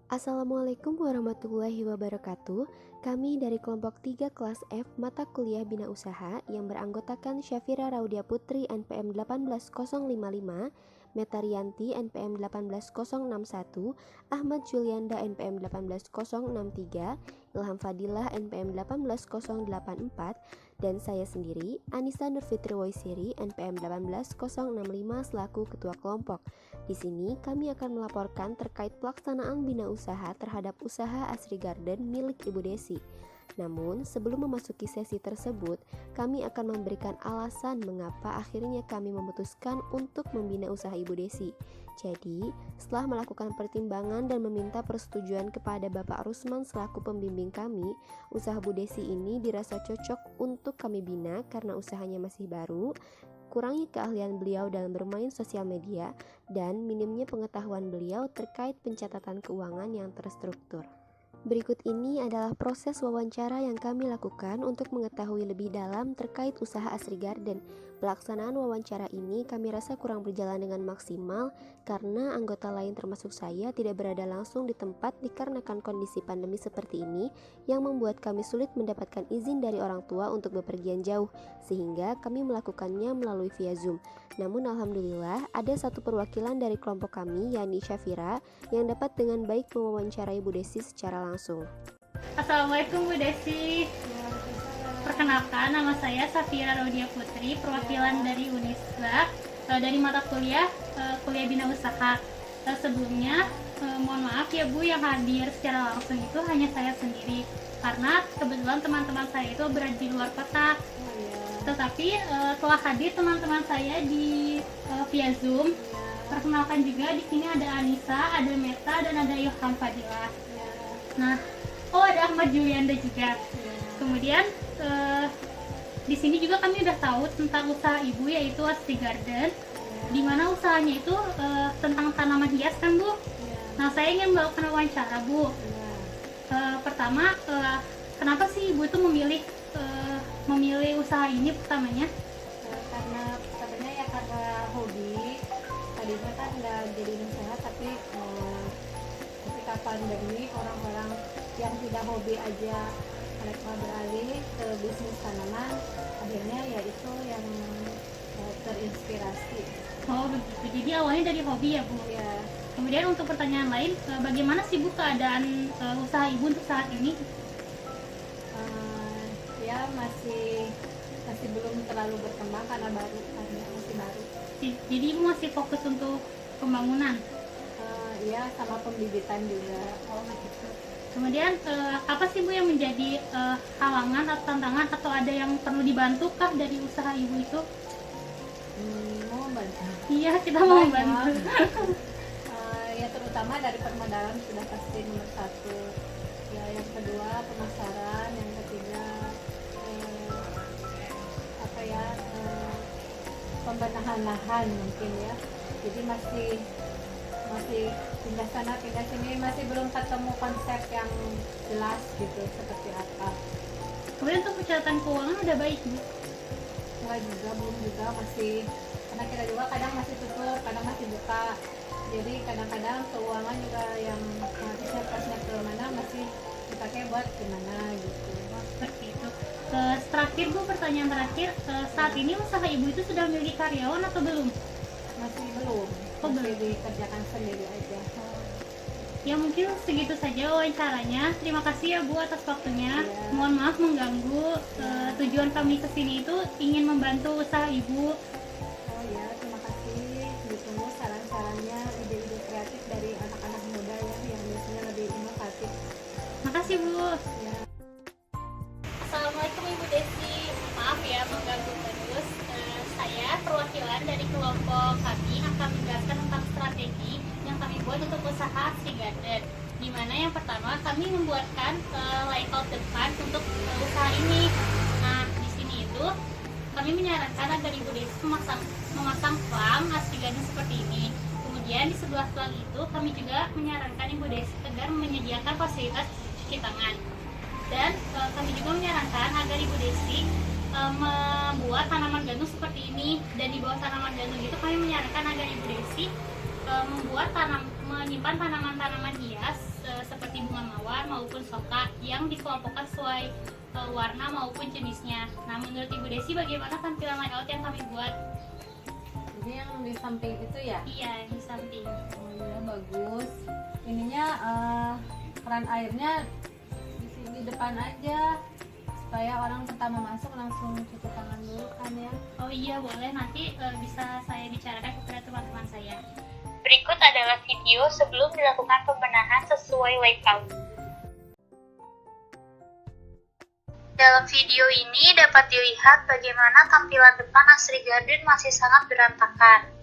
Assalamualaikum warahmatullahi wabarakatuh. Kami dari kelompok 3 kelas F mata kuliah Bina Usaha yang beranggotakan Syafira Raudia Putri NPM 18055, Metarianti NPM 18061, Ahmad Julianda NPM 18063, Ilham Fadilah NPM 18084, dan saya sendiri Anissa Nurfitri Woisiri NPM 18065 selaku ketua kelompok. Di sini kami akan melaporkan terkait pelaksanaan bina usaha terhadap usaha Asri Garden milik Ibu Desi. Namun, sebelum memasuki sesi tersebut, kami akan memberikan alasan mengapa akhirnya kami memutuskan untuk membina usaha Ibu Desi. Jadi, setelah melakukan pertimbangan dan meminta persetujuan kepada Bapak Rusman selaku pembimbing kami, usaha Bu Desi ini dirasa cocok untuk kami bina karena usahanya masih baru, kurangnya keahlian beliau dalam bermain sosial media, dan minimnya pengetahuan beliau terkait pencatatan keuangan yang terstruktur. Berikut ini adalah proses wawancara yang kami lakukan untuk mengetahui lebih dalam terkait usaha Asri Garden. Pelaksanaan wawancara ini kami rasa kurang berjalan dengan maksimal karena anggota lain termasuk saya tidak berada langsung di tempat dikarenakan kondisi pandemi seperti ini yang membuat kami sulit mendapatkan izin dari orang tua untuk bepergian jauh, sehingga kami melakukannya melalui via Zoom. Namun alhamdulillah ada satu perwakilan dari kelompok kami, yakni Syafira, yang dapat dengan baik mewawancarai Bu Desi secara langsung. Assalamualaikum Bu Desi. Perkenalkan, nama saya Syafira Raudia Putri, perwakilan dari Unisba, dari mata kuliah kuliah bina usaha. Sebelumnya mohon maaf ya Bu, yang hadir secara langsung itu hanya saya sendiri karena kebetulan teman-teman saya itu berada di luar kota. Tetapi telah hadir teman-teman saya di via Zoom. Perkenalkan juga di sini ada Anissa, ada Meta, dan ada Ilham Fadilah. Nah, ada Ahmad Julianda juga. Kemudian di sini juga kami udah tahu tentang usaha ibu, yaitu Asri Garden, di mana usahanya itu tentang tanaman hias kan Bu? Nah, saya ingin melakukan wawancara Bu. Pertama, kenapa sih ibu itu memilih usaha ini pertamanya? Karena sebenarnya ya karena hobi. Tadinya kan nggak jadi usaha, tapi ketika pandemi orang-orang yang tidak hobi aja mereka beralih ke bisnis tanaman, akhirnya ya itu yang terinspirasi. Oh begitu, jadi awalnya dari hobi ya Bu? Ya, Kemudian untuk pertanyaan lain, bagaimana sih Bu keadaan usaha ibu untuk saat ini? ya masih belum terlalu berkembang karena masih baru. Jadi ibu masih fokus untuk pembangunan? Ya, sama pembibitan juga. Oh begitu. Kemudian apa sih Bu yang menjadi halangan atau tantangan, atau ada yang perlu dibantu kah dari usaha ibu itu? Mau bantu? Iya, kita mau bantu. Ya terutama dari permodalan sudah pasti nomor satu. Ya, yang kedua pemasaran, yang ketiga pembenahan lahan mungkin ya. Jadi masih pindah sana pindah sini, masih belum ketemu konsep yang jelas gitu seperti apa. Kemudian untuk pencatatan keuangan udah baik Bu? Enggak juga, belum juga, masih, karena kita juga kadang masih tutup, kadang masih buka. Jadi kadang-kadang keuangan juga yang harusnya pasnya ke mana masih dipakai buat gimana gitu. Seperti itu. Terakhir Bu, pertanyaan terakhir, saat ini usaha ibu itu sudah memiliki karyawan atau belum? Masih belum, Oh, masih belum. dikerjakan sendiri aja. Ya mungkin segitu saja wawancaranya. Terima kasih ya Bu atas waktunya. Iya. Mohon maaf mengganggu. Tujuan kami kesini itu ingin membantu usaha ibu. Oh ya, terima kasih. Ditunggu saran-sarannya, ide-ide kreatif dari anak-anak muda ya, yang biasanya lebih inovatif. Makasih Bu. Ya. Assalamualaikum Ibu Desi. Maaf ya mengganggu terus. Saya perwakilan dari kelompok kami akan menjelaskan tentang strategi yang kami buat untuk usaha Asri Garden. Di mana yang pertama kami membuatkan layout depan untuk usaha ini. Nah, di sini itu kami menyarankan agar Ibu Desi memasang plang Asri Garden seperti ini. Kemudian di sebelah plang itu kami juga menyarankan Ibu Desi agar menyediakan fasilitas cuci tangan. Dan kami juga menyarankan agar Ibu Desi membuat tanaman gantung seperti ini, dan di bawah tanaman gantung itu kami menyarankan agar Ibu Desi menyimpan tanaman-tanaman hias Usoka yang dikelompokkan sesuai warna maupun jenisnya. Nah, menurut Ibu Desi bagaimana tampilan layout yang kami buat? Jadi yang di samping itu ya? Iya, di samping. Oh iya, bagus. Ininya keran airnya di sini depan aja, supaya orang pertama masuk langsung cuci tangan dulu kan ya. Oh iya, boleh, nanti bisa saya bicarakan kepada teman-teman saya. Berikut adalah video sebelum dilakukan pembenahan sesuai layout. Dalam video ini dapat dilihat bagaimana tampilan depan Asri Garden masih sangat berantakan.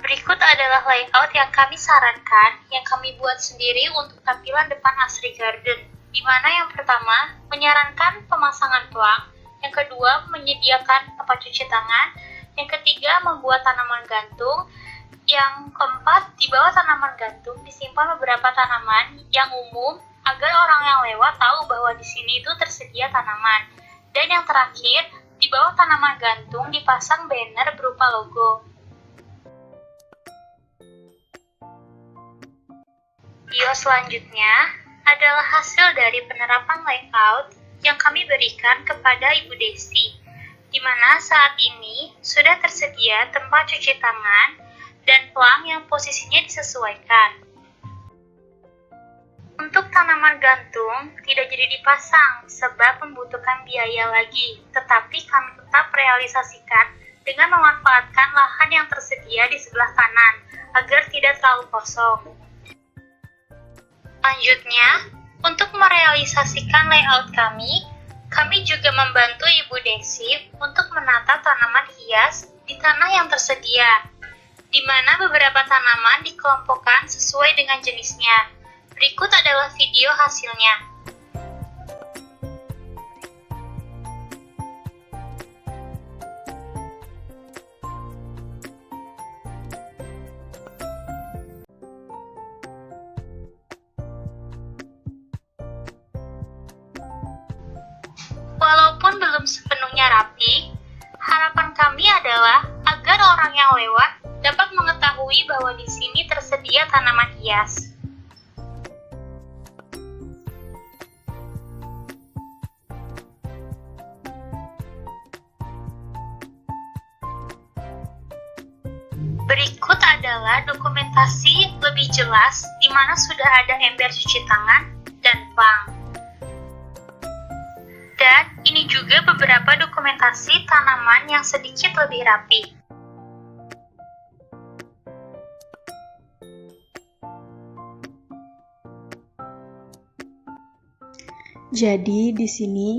Berikut adalah layout yang kami sarankan, yang kami buat sendiri untuk tampilan depan Asri Garden, di mana yang pertama menyarankan pemasangan pelang, yang kedua menyediakan tempat cuci tangan, yang ketiga membuat tanaman gantung, yang keempat di bawah tanaman gantung disimpan beberapa tanaman yang umum agar orang yang lewat tahu bahwa di sini itu tersedia tanaman, dan yang terakhir di bawah tanaman gantung dipasang banner berupa logo. Video selanjutnya adalah hasil dari penerapan layout yang kami berikan kepada Ibu Desi, di mana saat ini sudah tersedia tempat cuci tangan dan pelang yang posisinya disesuaikan. Untuk tanaman gantung tidak jadi dipasang sebab membutuhkan biaya lagi, tetapi kami tetap realisasikan dengan memanfaatkan lahan yang tersedia di sebelah kanan agar tidak terlalu kosong. Selanjutnya, untuk merealisasikan layout kami juga membantu Ibu Desi untuk menata tanaman hias di tanah yang tersedia, di mana beberapa tanaman dikelompokkan sesuai dengan jenisnya. Berikut adalah video hasilnya. Walaupun belum sepenuhnya rapi, harapan kami adalah agar orang yang lewat dapat mengetahui bahwa di sini tersedia tanaman hias. Berikut adalah dokumentasi lebih jelas di mana sudah ada ember cuci tangan dan pelang. Dan ini juga beberapa dokumentasi tanaman yang sedikit lebih rapi. Jadi di sini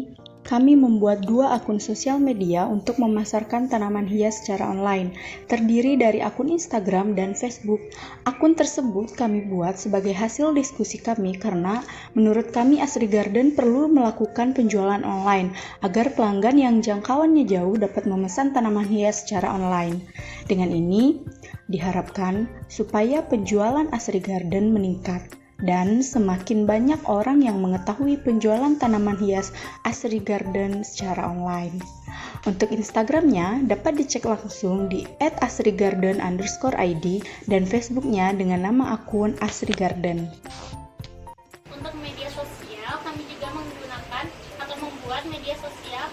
kami membuat 2 akun sosial media untuk memasarkan tanaman hias secara online, terdiri dari akun Instagram dan Facebook. Akun tersebut kami buat sebagai hasil diskusi kami karena menurut kami Asri Garden perlu melakukan penjualan online agar pelanggan yang jangkauannya jauh dapat memesan tanaman hias secara online. Dengan ini, diharapkan supaya penjualan Asri Garden meningkat dan semakin banyak orang yang mengetahui penjualan tanaman hias Asri Garden secara online. Untuk Instagramnya dapat dicek langsung di @asrigarden_id dan Facebooknya dengan nama akun Asri Garden. Untuk media sosial, kami juga menggunakan atau membuat media sosial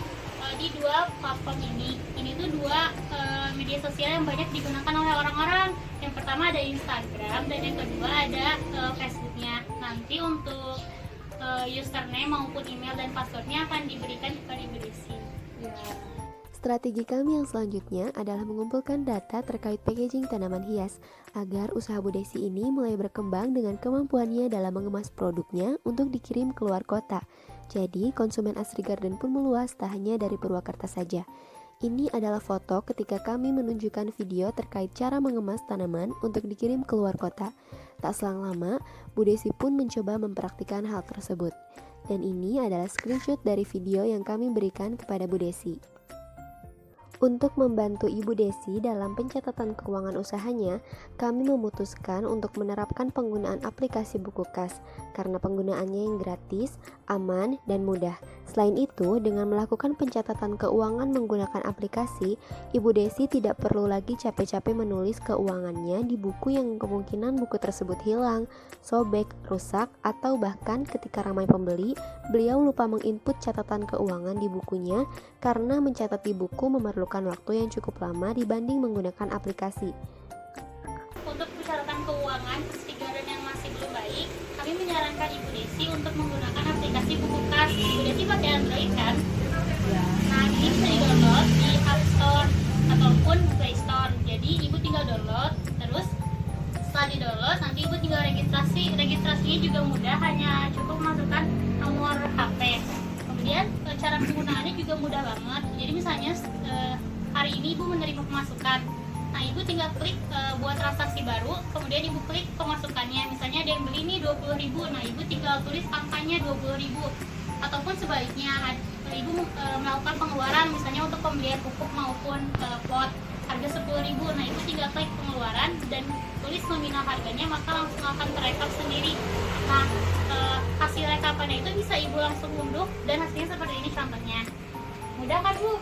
di 2 platform ini. Ini tuh 2 media sosial yang banyak digunakan oleh orang-orang. Yang pertama ada Instagram dan yang kedua ada Facebooknya. Nanti untuk username maupun email dan passwordnya akan diberikan kepada Ibu Desi. Ya. Strategi kami yang selanjutnya adalah mengumpulkan data terkait packaging tanaman hias agar usaha Bu Desi ini mulai berkembang dengan kemampuannya dalam mengemas produknya untuk dikirim keluar kota. Jadi konsumen Asri Garden pun meluas tak hanya dari Purwakarta saja. Ini adalah foto ketika kami menunjukkan video terkait cara mengemas tanaman untuk dikirim keluar kota. Tak selang lama, Bu Desi pun mencoba mempraktikkan hal tersebut. Dan ini adalah screenshot dari video yang kami berikan kepada Bu Desi. Untuk membantu Ibu Desi dalam pencatatan keuangan usahanya, kami memutuskan untuk menerapkan penggunaan aplikasi buku kas karena penggunaannya yang gratis, aman, dan mudah. Selain itu, dengan melakukan pencatatan keuangan menggunakan aplikasi, Ibu Desi tidak perlu lagi capek-capek menulis keuangannya di buku yang kemungkinan buku tersebut hilang, sobek, rusak, atau bahkan ketika ramai pembeli, beliau lupa menginput catatan keuangan di bukunya karena mencatat di buku memerlukan waktu yang cukup lama dibanding menggunakan aplikasi. Untuk persyaratan keuangan Garden yang masih belum baik, kami menyarankan Ibu Desi untuk menggunakan aplikasi buku kas. Ibu Desi pakai Android kan? Nah, ini bisa di-download di App Store ataupun Play Store. Jadi Ibu tinggal download, terus setelah di-download nanti Ibu tinggal registrasi. Registrasinya juga mudah, hanya cukup masukkan nomor HP. Kemudian cara penggunaannya juga mudah banget. Jadi misalnya hari ini Ibu menerima pemasukan. Nah, Ibu tinggal klik buat transaksi baru, kemudian Ibu klik pemasukannya. Misalnya ada yang beli nih 20.000. Nah, Ibu tinggal tulis angkanya 20.000. Ataupun sebaliknya, Ibu melakukan pengeluaran misalnya untuk pembelian pupuk maupun pot harga 10.000. Nah, Ibu tinggal klik pengeluaran dan tulis nominal harganya, maka langsung akan terekap sendiri. Nah, hasil rekapannya itu bisa Ibu langsung unduh dan hasilnya seperti ini contohnya. Mudah kan, Bu?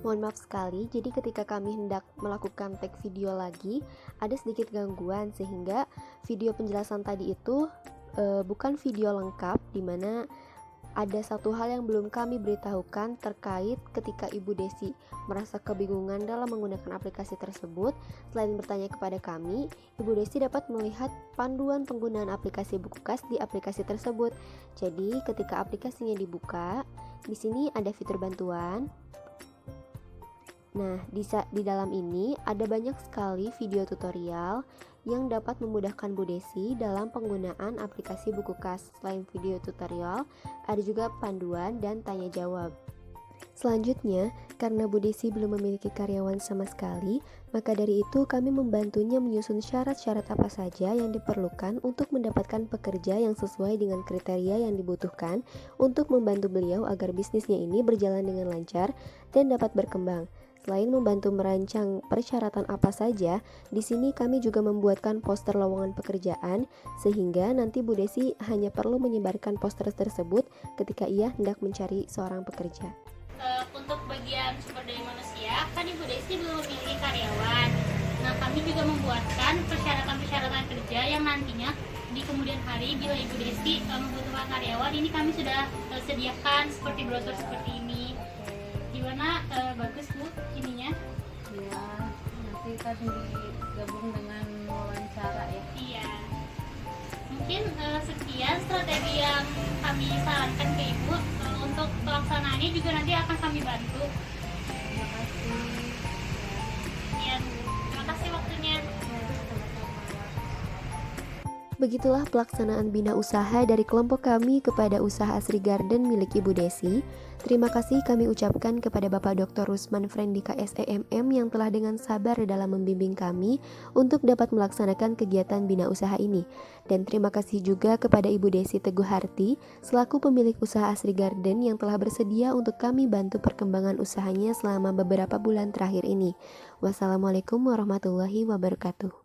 Mohon maaf sekali, jadi ketika kami hendak melakukan tag video lagi, ada sedikit gangguan sehingga video penjelasan tadi itu bukan video lengkap, dimana ada satu hal yang belum kami beritahukan terkait ketika Ibu Desi merasa kebingungan dalam menggunakan aplikasi tersebut. Selain bertanya kepada kami, Ibu Desi dapat melihat panduan penggunaan aplikasi buku kas di aplikasi tersebut. Jadi, ketika aplikasinya dibuka, di sini ada fitur bantuan. Nah, di dalam ini ada banyak sekali video tutorial yang dapat memudahkan Bu Desi dalam penggunaan aplikasi buku kas. Selain video tutorial, ada juga panduan dan tanya jawab. Selanjutnya, karena Bu Desi belum memiliki karyawan sama sekali, maka dari itu kami membantunya menyusun syarat-syarat apa saja yang diperlukan untuk mendapatkan pekerja yang sesuai dengan kriteria yang dibutuhkan untuk membantu beliau agar bisnisnya ini berjalan dengan lancar dan dapat berkembang. Selain membantu merancang persyaratan apa saja, di sini kami juga membuatkan poster lowongan pekerjaan sehingga nanti Bu Desi hanya perlu menyebarkan poster tersebut ketika ia hendak mencari seorang pekerja. Untuk bagian sumber daya manusia, kan Ibu Desi belum memiliki karyawan. Nah, kami juga membuatkan persyaratan-persyaratan kerja yang nantinya di kemudian hari bila Ibu Desi membutuhkan karyawan, ini kami sudah sediakan seperti brosur seperti ini. Gimana, bagus Bu ininya? Ya, nanti kan digabung dengan wawancara ya. Iya. Mungkin sekian strategi yang kami sarankan ke Ibu. Untuk pelaksanaannya juga nanti akan kami bantu. Terima kasih. Sekian. Terima kasih waktunya. Begitulah pelaksanaan bina usaha dari kelompok kami kepada usaha Asri Garden milik Ibu Desi. Terima kasih kami ucapkan kepada Bapak Dr. Rusman Frendika SEMM yang telah dengan sabar dalam membimbing kami untuk dapat melaksanakan kegiatan bina usaha ini. Dan terima kasih juga kepada Ibu Desi Teguh Harti selaku pemilik usaha Asri Garden yang telah bersedia untuk kami bantu perkembangan usahanya selama beberapa bulan terakhir ini. Wassalamualaikum warahmatullahi wabarakatuh.